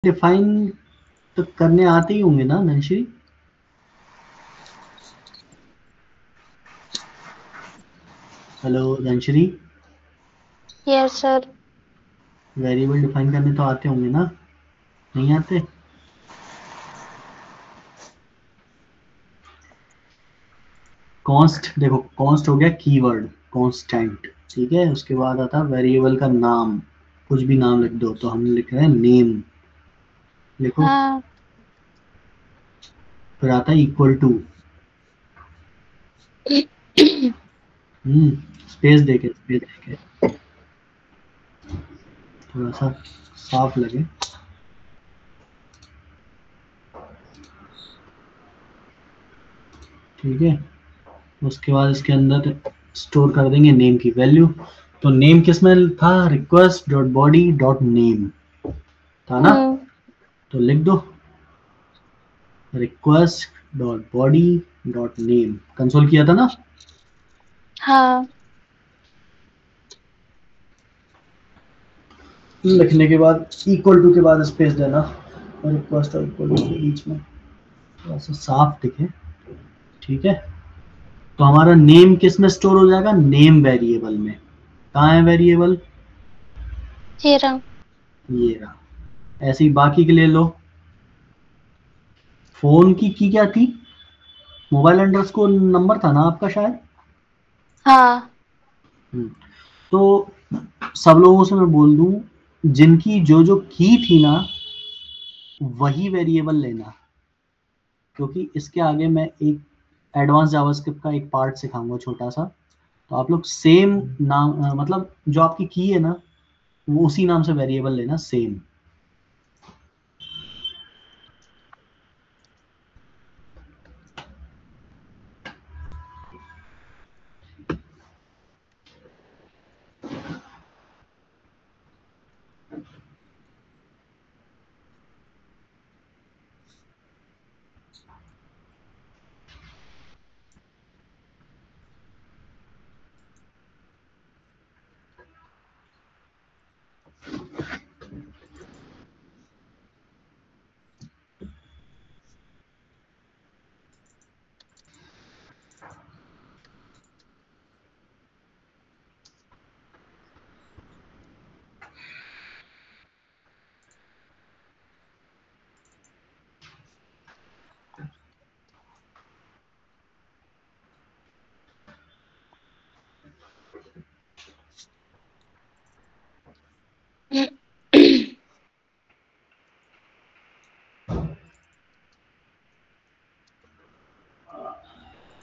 Define तो करने आते ही होंगे ना नंशी? हेलो नंशरी, यस सर। वेरिएबल डिफाइन करने तो आते होंगे ना? नहीं आते? कॉन्स्ट, देखो कॉन्स्ट हो गया कीवर्ड, कांस्टेंट, ठीक है। उसके बाद आता वेरिएबल का नाम, कुछ भी नाम लिख दो, तो हम लिख रहे हैं नेम, लिखो। हाँ। फिर आता है इक्वल टू, स्पेस देके, स्पेस देके थोड़ा सा साफ लगे, ठीक है। उसके बाद इसके अंदर स्टोर कर देंगे नेम की वैल्यू। तो नेम किस में था? Request dot body dot name था ना? हम्म। तो लिख दो request dot body dot name, console किया था ना? हाँ। लिखने के बाद इक्वल टू के बाद स्पेस देना, रिक्वेस्ट और इक्वल टू के बीच में थोड़ा सा साफ दिखे, ठीक है। तो हमारा नेम किस में स्टोर हो जाएगा? नेम वेरिएबल में। कहाँ है वेरिएबल? हेरा। ये रहा। ऐसे ही बाकी के ले लो। फोन की क्या थी? मोबाइल अंडरस्कोर नंबर था ना आपका शायद? हाँ। हम्म, तो सब लोगों से मैं बोल दूं, जिनकी जो जो की थी ना, वही वेरिएबल लेना, क्योंकि इसके आगे मैं एक एडवांस जावास्क्रिप्ट का एक पार्ट सिखाऊंगा छोटा सा। तो आप लोग सेम नाम, मतलब जो आपकी की है ना, वो उसी नाम से वेरिएबल लेना, सेम।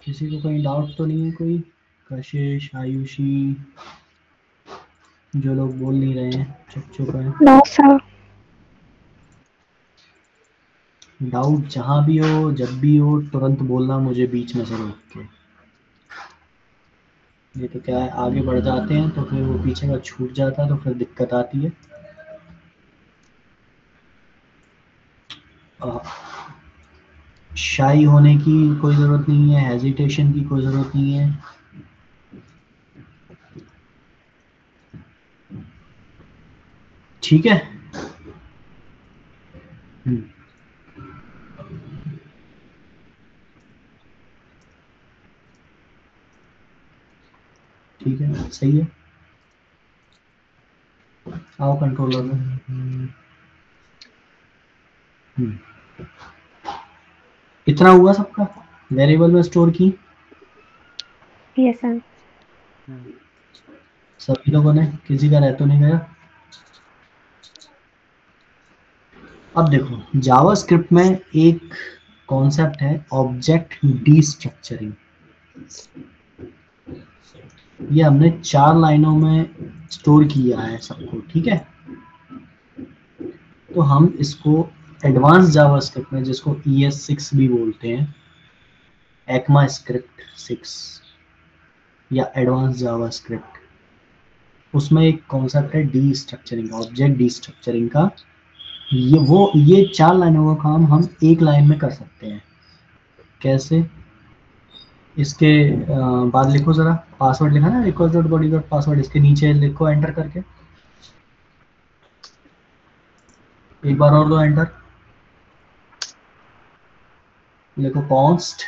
किसी को कहीं डाउट तो नहीं है कोई? कशिश, आयुषी, जो लोग बोल नहीं रहे हैं, चुप चुप हैं। No sir. डाउट जहाँ भी हो, जब भी हो, तुरंत बोलना मुझे बीच में से रोक के। ये तो क्या है, आगे बढ़ जाते हैं तो फिर वो पीछे का छूट जाता है, तो फिर दिक्कत आती है। शाई होने की कोई ज़रूरत नहीं है, हेजिटेशन की कोई ज़रूरत नहीं है, ठीक है। हम्म, ठीक है, सही है। आओ कंट्रोलर में। हम्म, इतना हुआ सबका? वेरिएबल में स्टोर की यस सर। सभी लोगों ने, किसी का रह तो नहीं गया? अब देखो जावास्क्रिप्ट में एक कॉन्सेप्ट है ऑब्जेक्ट डीस्ट्रक्चरिंग। ये हमने 4 लाइनों में स्टोर किया है सबको, ठीक है। तो हम इसको एडवांस जावास्क्रिप्ट में, जिसको ES6 भी बोलते हैं, एक्मा स्क्रिप्ट 6 या एडवांस जावास्क्रिप्ट, उसमें एक कॉन्सेप्ट है D structuring, object D structuring का। ये 4 लाइनों का काम हम एक लाइन में कर सकते हैं। कैसे? इसके बाद लिखो जरा, पासवर्ड लिखा ना, request dot body dot password, इसके नीचे लिखो एंटर करके। एक बार और दो एंटर, लिखो कॉन्स्ट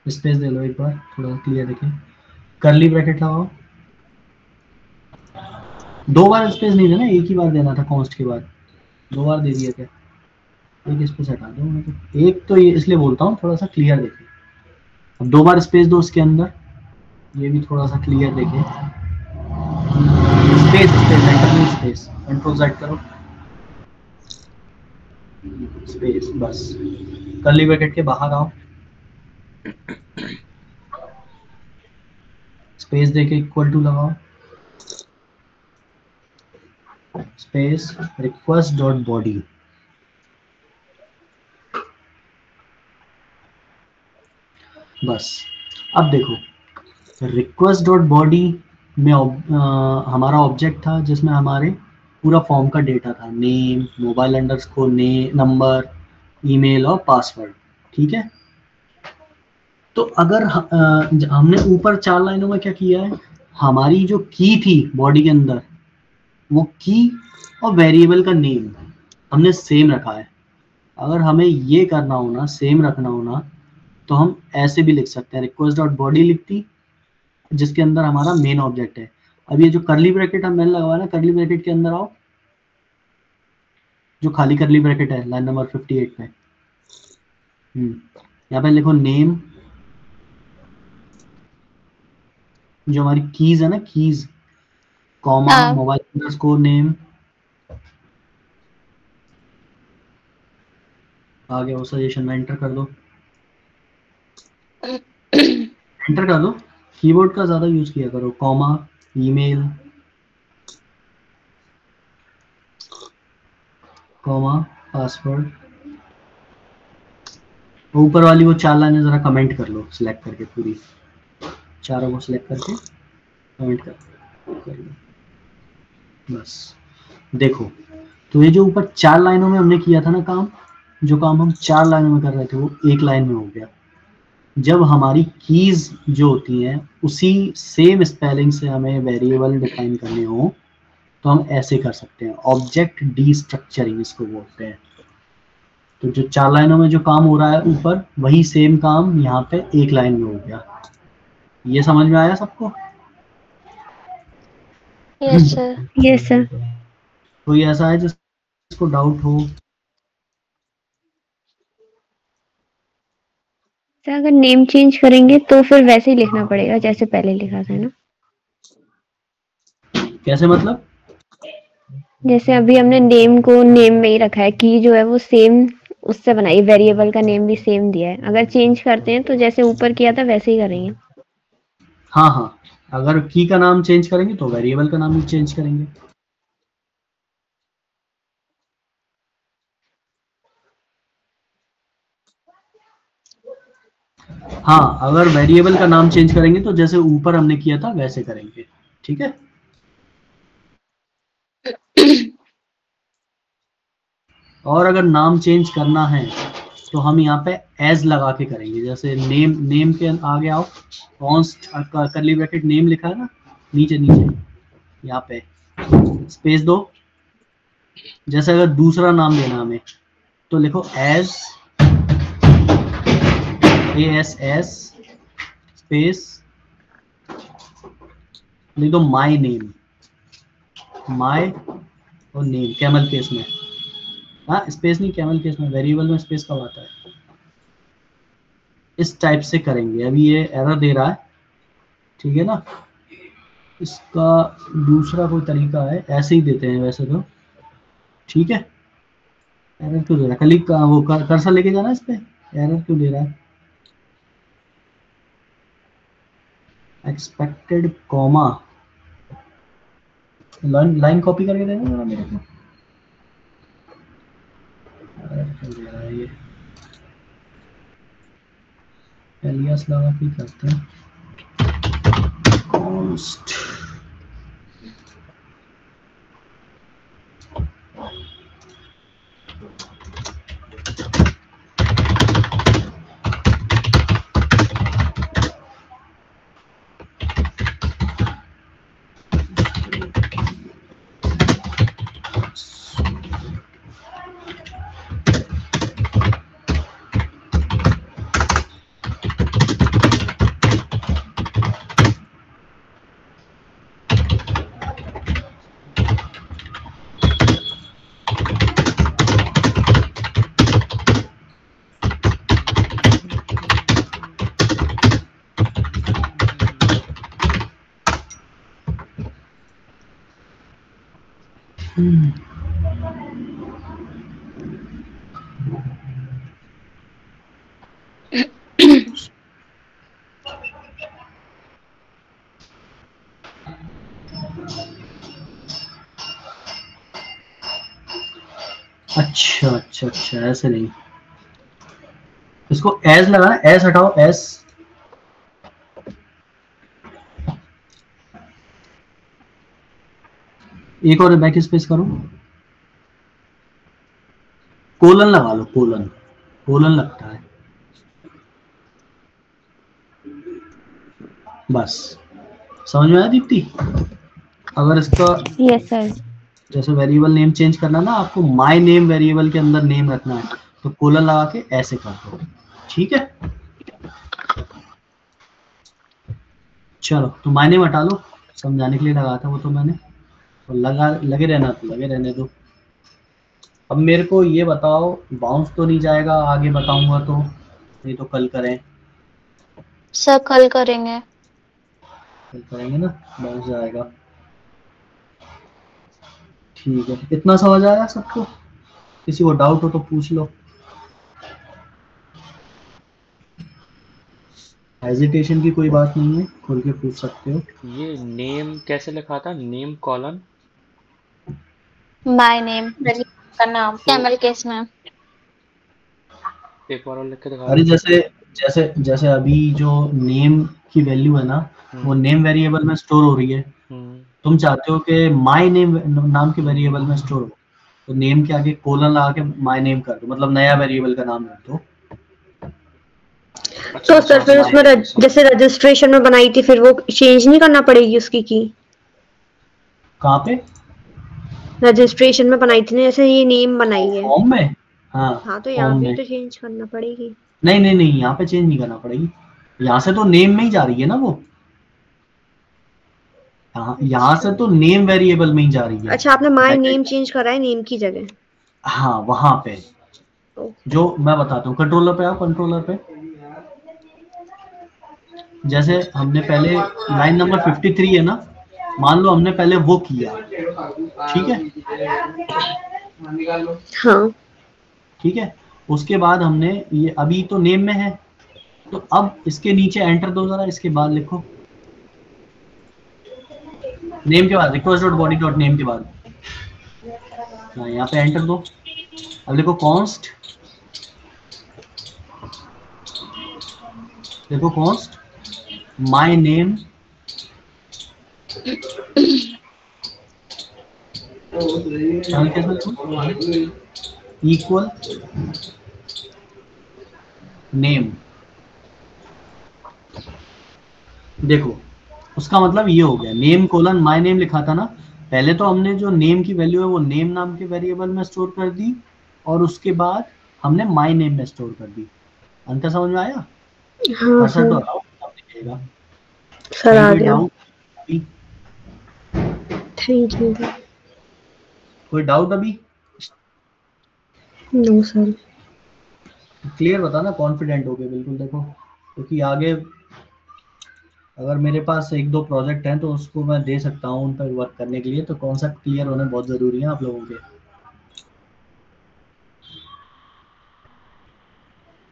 स्पेस दे लो एक बार, थोड़ा क्लियर दिखे, कर्ली ब्रैकेट लगाओ। दो बार स्पेस नहीं देना, एक ही बार देना था कॉन्स्ट के बाद, दो बार दे दिया क्या? एक स्पेस हटा दो, मैं तो एक तो ये इसलिए बोलता हूँ थोड़ा सा क्लियर देखे। अब दो बार स्पेस दो उसके अंदर, ये भी थोड़ा सा क्लियर देखे। स्पेस स्पेस एंटर नहीं, स्पेस कंट्रोल सेट करो, स्पेस बस। कर्ली ब्रैकेट के बाहर आओ, स्पेस देके इक्वल टू लगाओ, स्पेस रिक्वेस्ट डॉट बॉडी। बस अब देखो रिक्वेस्ट डॉट बॉडी में हमारा ऑब्जेक्ट था जिसमें हमारे पूरा फॉर्म का डेटा था, नेम, मोबाइल अंडरस्कोर ने नंबर, ईमेल और पासवर्ड, ठीक है। तो अगर हमने ऊपर 4 लाइनों में क्या किया है, हमारी जो की थी बॉडी के अंदर, वो की और वेरिएबल का नेम हमने सेम रखा है। अगर हमें ये करना हो ना, सेम रखना हो ना, तो हम ऐसे भी लिख सकते हैं, रिक्वेस्ट डॉट बॉडी लिखती जिसके अंदर हमारा मेन ऑब्जेक्ट है। अब ये जो कर्ली ब्रैकेट हम मैंने लगवाया ना, कर्ली ब्रैकेट के अंदर आओ, जो खाली कर्ली ब्रैकेट है लाइन नंबर 58 पे, यहाँ पे लिखो नेम, जो हमारी कीज है ना, कीज, कॉमा, हाँ। मोबाइल अंडरस्कोर नेम, आ गया वो सजेशन में, एंटर कर दो, एंटर कर दो, कीबोर्ड का ज्यादा यूज किया करो, कॉमा, ईमेल, कॉमा, पासवर्ड। ऊपर वाली वो 4 लाइनें जरा कमेंट कर लो, सिलेक्ट करके पूरी चारों को सिलेक्ट करके कमेंट कर लो। बस देखो, तो ये जो ऊपर 4 लाइनों में हमने किया था ना काम, जो काम हम 4 लाइनों में कर रहे थे वो एक लाइन में हो गया। जब हमारी कीज जो होती हैं उसी सेम स्पेलिंग से हमें वेरिएबल डिफाइन करने हो तो हम ऐसे कर सकते हैं, ऑब्जेक्ट डीस्ट्रक्चरिंग इसको बोलते हैं। तो जो 4 लाइनों में जो काम हो रहा है ऊपर, वही सेम काम यहाँ पे एक लाइन में हो गया। ये समझ में आया सबको? Yes sir. Yes sir. कोई ऐसा है जिसको डाउट हो? सर अगर नेम चेंज करेंगे तो फिर वैसे ही लिखना पड़ेगा जैसे पहले लिखा था ना? कैसे मतलब? जैसे अभी हमने नेम को नेम में ही रखा है, की जो है वो सेम उससे बनाई, वेरिएबल का नेम भी सेम दिया है। अगर चेंज करते हैं तो जैसे ऊपर किया था वैसे ही करेंगे। हाँ हाँ, अगर की का नाम चेंज करेंगे तो वेरिएबल का नाम भी चेंज करेंगे। हाँ, अगर वेरिएबल का नाम चेंज करेंगे तो जैसे ऊपर हमने किया था वैसे करेंगे, ठीक है। और अगर नाम चेंज करना है तो हम यहाँ पे एज लगा के करेंगे। जैसे नेम के आगे आओ, कॉन्स्ट कर्ली ब्रैकेट नेम लिखा है ना, नीचे नीचे यहाँ पे स्पेस दो। जैसे अगर दूसरा नाम देना हमें तो लिखो एज, ASS स्पेस लिख दो माई नेम, माई और नेम कैमल केस में, हाँ स्पेस नहीं, कैमल केस में, वेरिएबल में स्पेस कब आता है। इस टाइप से करेंगे। अभी ये एरर दे रहा है, ठीक है ना। इसका दूसरा कोई तरीका है, ऐसे ही देते हैं वैसे तो, ठीक है। एरर क्यों दे रहा है? कल का वो कर्सर लेके जाना इस पे, एरर क्यों दे रहा है? एक्सपेक्टेड कॉमा, लाइन कॉपी करके देना जरा मेरे को। एरर क्यों दे रहा है ये? एलियास लगा के करते हैं, कॉन्स्ट अच्छा अच्छा अच्छा, ऐसे नहीं, इसको एज लगाना, एज हटाओ, एज। एक और बैक स्पेस करो, कोलन लगा लो, कोलन, कोलन लगता है, बस। समझ में आया दीप्ति? अगर इसका यस सर। जैसे वेरिएबल नेम चेंज करना ना, आपको माय नेम वेरिएबल के अंदर नेम रखना है, तो कोलन लगा के ऐसे कर दो, ठीक है? चलो, तो माय नेम हटा लो, समझाने के लिए लगाया था वो तो मैंने, तो लगे रहना, तो लगे रहने दो। अब मेरे को ये बताओ, बाउंस तो नहीं जाएगा आगे बताऊंगा तो, नहीं तो कल करें? सर कल करेंगे। कल करेंगे ना, बाउंस जाएगा। ठीक है, इतना समझ आया सबको? किसी को डाउट हो तो पूछ लो, हेजिटेशन की कोई बात नहीं है, खुल के पूछ सकते हो। ये नेम कैसे लिखा था, नेम कॉलन? माय नेम का नाम कैमल केस में। एक बार और लिख के दिखा अरे दो। जैसे जैसे जैसे अभी जो नेम की वैल्यू है ना, वो हम्म नेम वेरिएबल में स्टोर हो रही है। हम्म तुम चाहते हो कि माय नेम नाम के वेरिएबल में स्टोर हो, तो नेम के आगे कोलन लगा के माय नेम कर दो, मतलब नया वेरिएबल का नाम रख दो। अच्छा तो अच्छा, सर फिर समझ उसमें गया समझ जैसे गया। रजिस्ट्रेशन में बनाई थी, फिर वो चेंज नहीं करना पड़ेगी उसकी की? कहाँ पे? रजिस्ट्रेशन में बनाई थी ना, जैसे ये नेम बनाई है। फॉर्म में? हाँ, हाँ, तो यहाँ फॉर्म भी में। तो चेंज करना पड़ेगी। नहीं नहीं नहीं, यहाँ पे चेंज नहीं करना पड़ेगी, यहाँ से तो नेम में ही जा रही है ना वो, यहाँ अच्छा से तो नेम वेरिएबल में ही जा रही है। अच्छा, आपने माय ब्रैकेट, नेम चेंज करा है नेम की जगह? हाँ वहां पे, ओके। जो मैं बताता हूँ, कंट्रोलर पे आओ, कंट्रोलर पे। जैसे हमने पहले लाइन नंबर 53 है ना, मान लो हमने पहले वो किया, ठीक है? हाँ ठीक है, उसके बाद हमने ये, अभी तो नेम में है, तो अब इसके नीचे एंटर दो जरा, इसके बाद लिखो नेम के बाद, request dot body dot name के बाद, हाँ यहाँ पे एंटर दो। अब लिखो कॉन्स्ट, देखो const my name equal name. देखो, उसका मतलब ये हो गया, नेम कोलन माय नेम लिखा था ना, पहले तो हमने जो नेम की वैल्यू है वो नेम नाम के वेरिएबल में स्टोर कर दी, और उसके बाद हमने माय नेम में स्टोर कर दी। अंतर समझ में आया? हाँ कर्सर तो सर। हटाओ, तब दिखेगा। सर कहीं आ कोई गया। डाउट अभी? Thank you. कोई डाउट अभी? No sir. क्लियर बताना, कॉन्फिडेंट हो गए बिल्कुल। देखो, क्योंकि आगे अगर मेरे पास एक दो प्रोजेक्ट हैं तो उसको मैं दे सकता हूँ उन पर वर्क करने के लिए, तो कॉन्सेप्ट क्लियर होने बहुत ज़रूरी है आप लोगों के।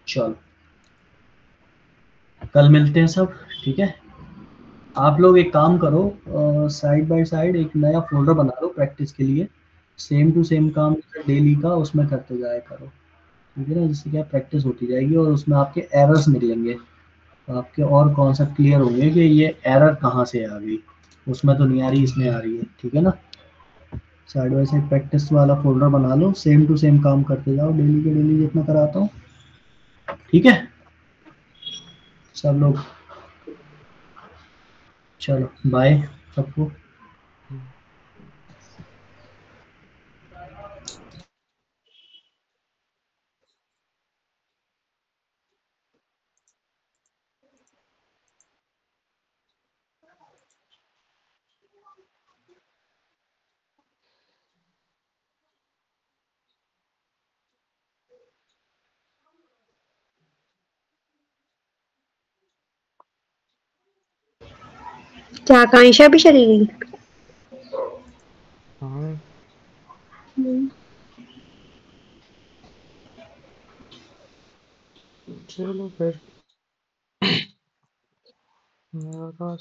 चलो, कल मिलते हैं सब, ठीक है? आप लोग एक काम करो, साइड बाय साइड एक नया फोल्डर बना लो प्रैक्टिस के लिए, सेम टू सेम काम डेली का उसमें करते जाया करो, ठीक है ना? जिससे क्या प्रैक्टिस होती जाएगी और उसमें आपके एरर्स निकलेंगे, तो आपके और कॉन्सेप्ट क्लियर होंगे कि ये एरर कहाँ से आ गई, उसमें तो नहीं आ रही, इसमें आ रही है, ठीक है ना? साइड बाय साइड प्रैक्टिस वाला फोल्डर बना लो, सेम टू सेम काम करते जाओ डेली के डेली जितना कराता हूँ, ठीक है सब लोग? चलो बाय सबको। क्या आकांक्षा भी चली गई? हाँ चलो फिर मेरा